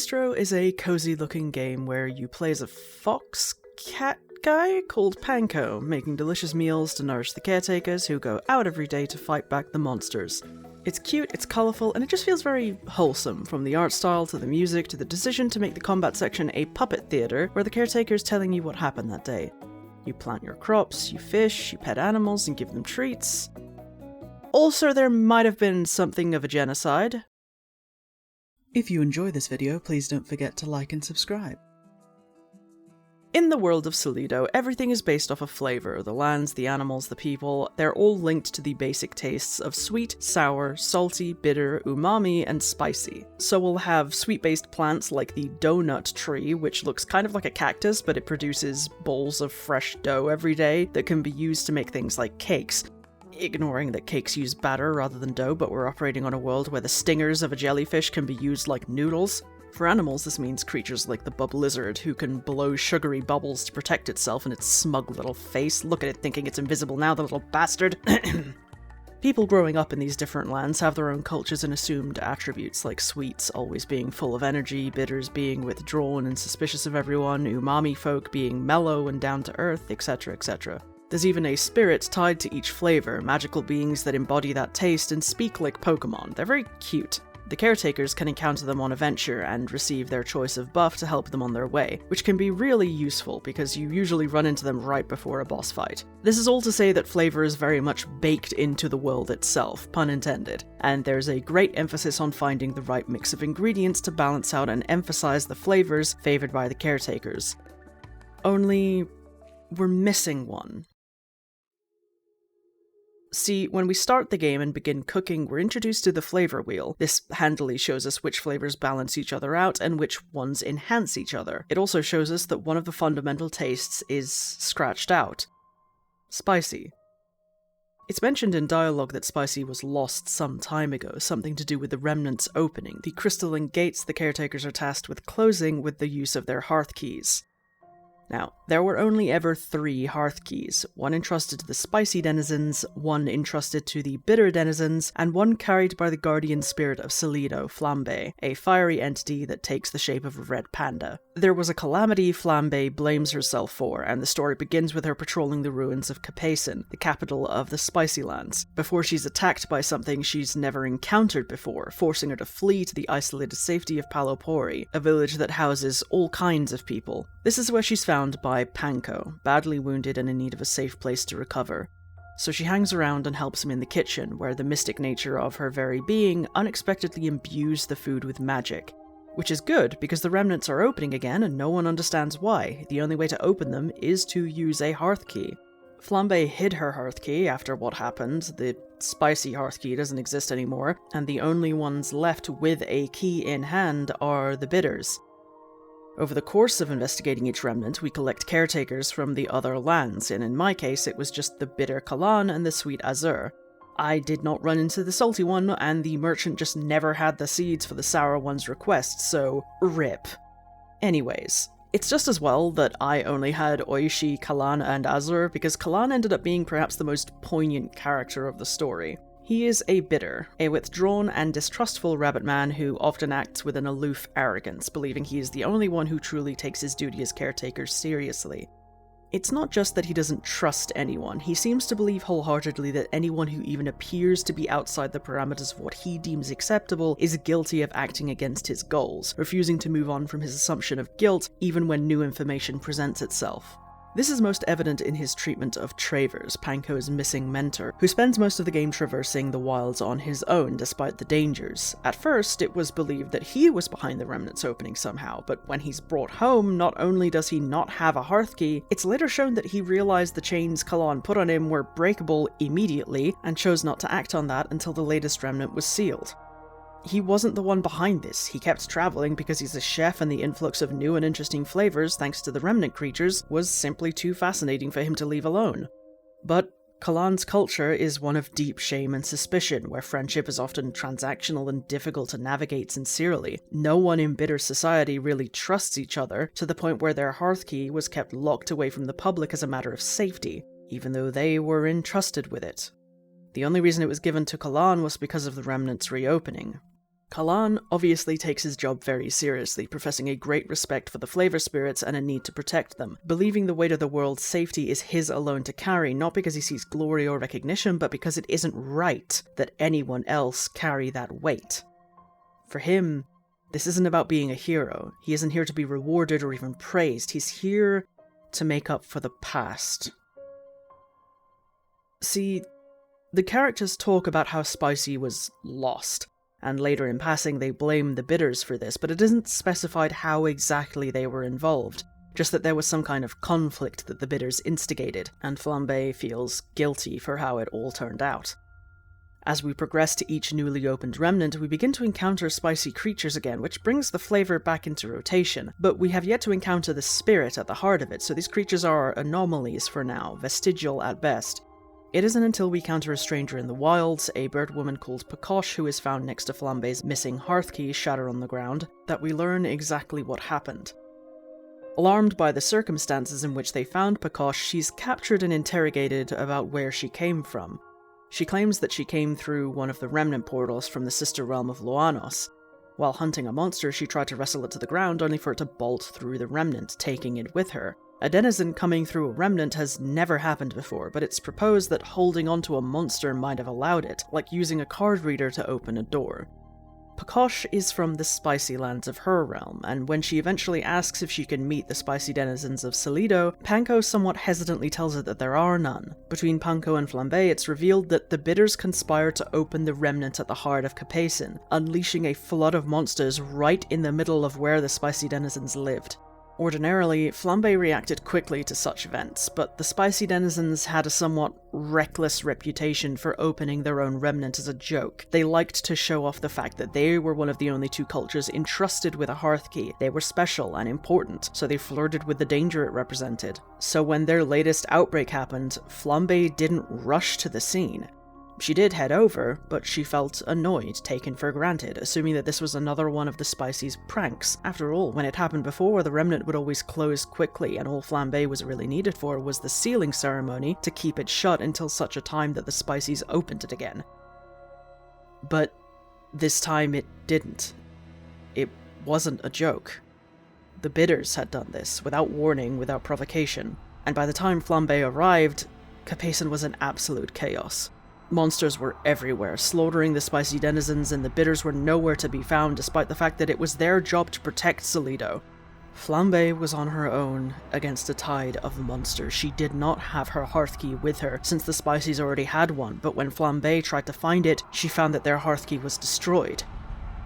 Beastro is a cozy-looking game where you play as a fox cat guy called Panko, making delicious meals to nourish the caretakers who go out every day to fight back the monsters. It's cute, it's colourful, and it just feels very wholesome, from the art style to the music to the decision to make the combat section a puppet theatre where the caretaker's telling you what happened that day. You plant your crops, you fish, you pet animals and give them treats. Also, there might have been something of a genocide. If you enjoy this video, please don't forget to like and subscribe. In the world of Solido, everything is based off of flavour. The lands, the animals, the people, they're all linked to the basic tastes of sweet, sour, salty, bitter, umami, and spicy. So we'll have sweet-based plants like the donut tree, which looks kind of like a cactus, but it produces bowls of fresh dough every day that can be used to make things like cakes. Ignoring that cakes use batter rather than dough, but we're operating on a world where the stingers of a jellyfish can be used like noodles. For animals, this means creatures like the bub lizard, who can blow sugary bubbles to protect itself and its smug little face. Look at it thinking it's invisible now, the little bastard. People growing up in these different lands have their own cultures and assumed attributes, like sweets always being full of energy, bitters being withdrawn and suspicious of everyone, umami folk being mellow and down to earth, etc, etc. There's even a spirit tied to each flavour, magical beings that embody that taste and speak like Pokemon. They're very cute. The caretakers can encounter them on a venture and receive their choice of buff to help them on their way, which can be really useful because you usually run into them right before a boss fight. This is all to say that flavour is very much baked into the world itself, pun intended, and there's a great emphasis on finding the right mix of ingredients to balance out and emphasize the flavours favoured by the caretakers. Only, we're missing one. See, when we start the game and begin cooking, we're introduced to the flavour wheel. This handily shows us which flavours balance each other out and which ones enhance each other. It also shows us that one of the fundamental tastes is scratched out. Spicy. It's mentioned in dialogue that spicy was lost some time ago, something to do with the remnants opening, the crystalline gates the caretakers are tasked with closing with the use of their hearth keys. Now, there were only ever 3 hearth keys, one entrusted to the spicy denizens, one entrusted to the bitter denizens, and one carried by the guardian spirit of Solido, Flambe, a fiery entity that takes the shape of a red panda. There was a calamity Flambe blames herself for, and the story begins with her patrolling the ruins of Capasin, the capital of the Spicy Lands, before she's attacked by something she's never encountered before, forcing her to flee to the isolated safety of Palopori, a village that houses all kinds of people. This is where she's found by Panko, badly wounded and in need of a safe place to recover. So she hangs around and helps him in the kitchen, where the mystic nature of her very being unexpectedly imbues the food with magic. Which is good, because the remnants are opening again and no one understands why. The only way to open them is to use a hearth key. Flambe hid her hearth key after what happened. The spicy hearth key doesn't exist anymore, and the only ones left with a key in hand are the bitters. Over the course of investigating each remnant, we collect caretakers from the other lands, and in my case it was just the bitter Kalan and the sweet Azur. I did not run into the salty one, and the merchant just never had the seeds for the sour one's request, so RIP. Anyways, it's just as well that I only had Oishi, Kalan, and Azur, because Kalan ended up being perhaps the most poignant character of the story. He is a bitter, a withdrawn and distrustful rabbit man who often acts with an aloof arrogance, believing he is the only one who truly takes his duty as caretaker seriously. It's not just that he doesn't trust anyone, he seems to believe wholeheartedly that anyone who even appears to be outside the parameters of what he deems acceptable is guilty of acting against his goals, refusing to move on from his assumption of guilt even when new information presents itself. This is most evident in his treatment of Travers, Panko's missing mentor, who spends most of the game traversing the wilds on his own despite the dangers. At first, it was believed that he was behind the remnants opening somehow, but when he's brought home, not only does he not have a hearth key, it's later shown that he realized the chains Kalan put on him were breakable immediately, and chose not to act on that until the latest remnant was sealed. He wasn't the one behind this. He kept traveling because he's a chef and the influx of new and interesting flavors thanks to the remnant creatures was simply too fascinating for him to leave alone. But Kalan's culture is one of deep shame and suspicion, where friendship is often transactional and difficult to navigate sincerely. No one in bitter society really trusts each other, to the point where their hearth key was kept locked away from the public as a matter of safety, even though they were entrusted with it. The only reason it was given to Kalan was because of the remnants reopening. Kalan obviously takes his job very seriously, professing a great respect for the flavor spirits and a need to protect them, believing the weight of the world's safety is his alone to carry, not because he seeks glory or recognition, but because it isn't right that anyone else carry that weight. For him, this isn't about being a hero. He isn't here to be rewarded or even praised. He's here to make up for the past. See, the characters talk about how Spicy was lost, and later in passing they blame the bitters for this, but it isn't specified how exactly they were involved, just that there was some kind of conflict that the bitters instigated, and Flambe feels guilty for how it all turned out. As we progress to each newly opened remnant, we begin to encounter spicy creatures again, which brings the flavor back into rotation, but we have yet to encounter the spirit at the heart of it, so these creatures are anomalies for now, vestigial at best. It isn't until we encounter a stranger in the wilds, a bird woman called Pokosh who is found next to Flambe's missing hearth key shattered on the ground, that we learn exactly what happened. Alarmed by the circumstances in which they found Pokosh, she's captured and interrogated about where she came from. She claims that she came through one of the remnant portals from the sister realm of Loanos. While hunting a monster, she tried to wrestle it to the ground only for it to bolt through the remnant, taking it with her. A denizen coming through a remnant has never happened before, but it's proposed that holding onto a monster might have allowed it, like using a card reader to open a door. Pokosh is from the spicy lands of her realm, and when she eventually asks if she can meet the spicy denizens of Solido, Panko somewhat hesitantly tells her that there are none. Between Panko and Flambe, it's revealed that the bitters conspire to open the remnant at the heart of Capasin, unleashing a flood of monsters right in the middle of where the spicy denizens lived. Ordinarily, Flambe reacted quickly to such events, but the spicy denizens had a somewhat reckless reputation for opening their own remnant as a joke. They liked to show off the fact that they were one of the only two cultures entrusted with a hearth key. They were special and important, so they flirted with the danger it represented. So when their latest outbreak happened, Flambe didn't rush to the scene. She did head over, but she felt annoyed, taken for granted, assuming that this was another one of the Spicy's pranks. After all, when it happened before, the remnant would always close quickly, and all Flambe was really needed for was the sealing ceremony to keep it shut until such a time that the Spicy's opened it again. But this time it didn't. It wasn't a joke. The bitters had done this, without warning, without provocation, and by the time Flambe arrived, Capasin was in absolute chaos. Monsters were everywhere, slaughtering the spicy denizens, and the bitters were nowhere to be found despite the fact that it was their job to protect Solido. Flambe was on her own against a tide of monsters. She did not have her hearth key with her, since the Spicies already had one, but when Flambe tried to find it, she found that their hearth key was destroyed.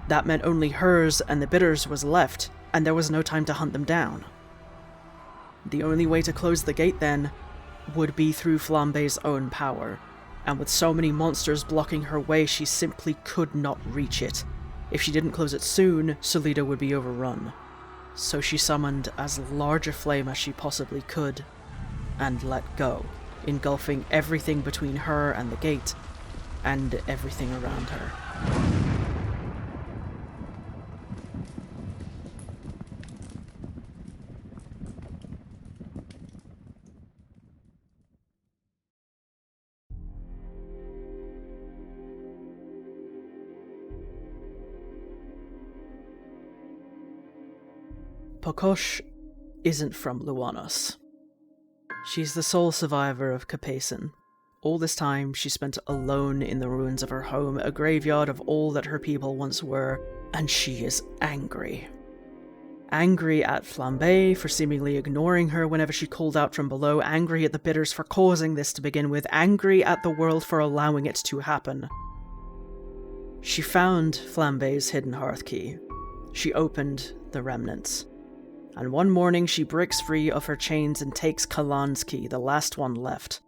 That meant only hers and the bitters was left, and there was no time to hunt them down. The only way to close the gate, then, would be through Flambe's own power. And with so many monsters blocking her way, she simply could not reach it. If she didn't close it soon, Solido would be overrun. So she summoned as large a flame as she possibly could, and let go, engulfing everything between her and the gate, and everything around her. Pokosh isn't from Loanos. She's the sole survivor of Capasin. All this time, she spent alone in the ruins of her home, a graveyard of all that her people once were, and she is angry. Angry at Flambe for seemingly ignoring her whenever she called out from below, angry at the bitters for causing this to begin with, angry at the world for allowing it to happen. She found Flambe's hidden hearth key. She opened the remnants. And one morning she breaks free of her chains and takes Kalan's key, the last one left.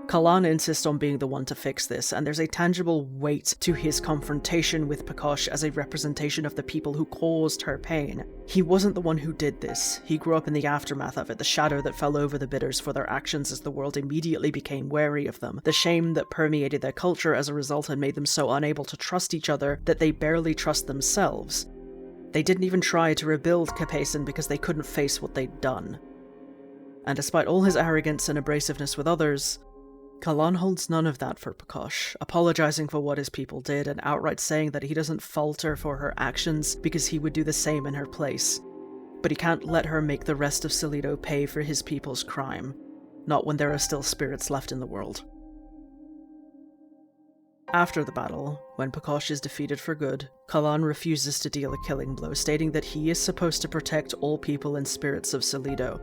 Kalan insists on being the one to fix this, and there's a tangible weight to his confrontation with Pokosh as a representation of the people who caused her pain. He wasn't the one who did this. He grew up in the aftermath of it, the shadow that fell over the bitters for their actions as the world immediately became wary of them, the shame that permeated their culture as a result had made them so unable to trust each other that they barely trust themselves. They didn't even try to rebuild Capasin because they couldn't face what they'd done. And despite all his arrogance and abrasiveness with others, Kalan holds none of that for Pokosh, apologizing for what his people did and outright saying that he doesn't falter for her actions because he would do the same in her place. But he can't let her make the rest of Salido pay for his people's crime, not when there are still spirits left in the world. After the battle, when Pokosh is defeated for good, Kalan refuses to deal a killing blow, stating that he is supposed to protect all people and spirits of Salido,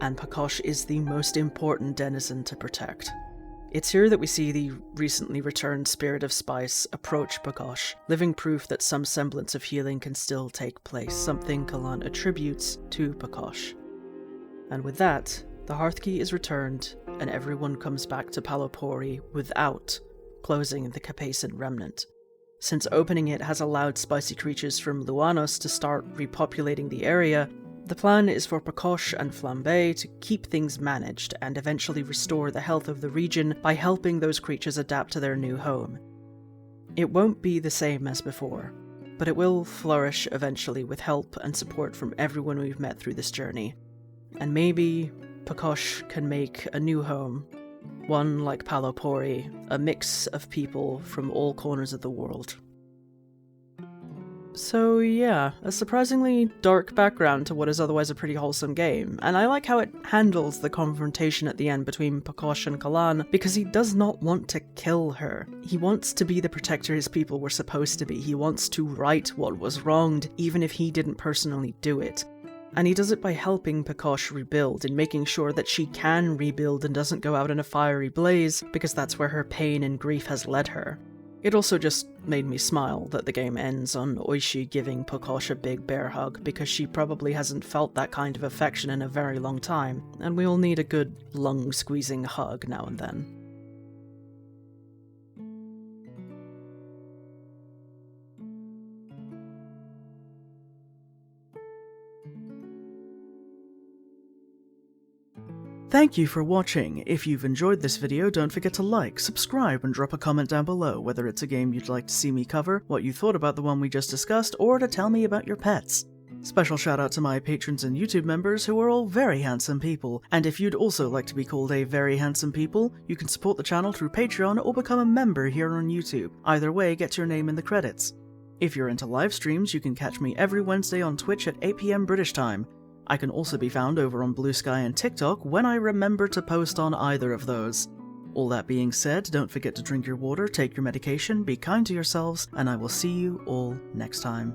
and Pokosh is the most important denizen to protect. It's here that we see the recently returned Spirit of Spice approach Pokosh, living proof that some semblance of healing can still take place, something Kalan attributes to Pokosh. And with that, the Hearthkey is returned, and everyone comes back to Palopori without closing the Capasin remnant, since opening it has allowed spicy creatures from Luanos to start repopulating the area. The plan is for Pokosh and Flambe to keep things managed and eventually restore the health of the region by helping those creatures adapt to their new home. It won't be the same as before, but it will flourish eventually with help and support from everyone we've met through this journey. And maybe Pokosh can make a new home, one like Palopori, a mix of people from all corners of the world. So yeah, a surprisingly dark background to what is otherwise a pretty wholesome game, and I like how it handles the confrontation at the end between Pokosh and Kalan, because he does not want to kill her. He wants to be the protector his people were supposed to be. He wants to right what was wronged, even if he didn't personally do it. And he does it by helping Pokosh rebuild and making sure that she can rebuild and doesn't go out in a fiery blaze, because that's where her pain and grief has led her. It also just made me smile that the game ends on Oishi giving Pokosh a big bear hug, because she probably hasn't felt that kind of affection in a very long time, and we all need a good lung-squeezing hug now and then. Thank you for watching. If you've enjoyed this video, don't forget to like, subscribe, and drop a comment down below, whether it's a game you'd like to see me cover, what you thought about the one we just discussed, or to tell me about your pets. Special shout out to my patrons and YouTube members who are all very handsome people, and if you'd also like to be called a very handsome people, you can support the channel through Patreon or become a member here on YouTube. Either way gets your name in the credits. If you're into live streams, you can catch me every Wednesday on Twitch at 8 PM British time. I can also be found over on Blue Sky and TikTok when I remember to post on either of those. All that being said, don't forget to drink your water, take your medication, be kind to yourselves, and I will see you all next time.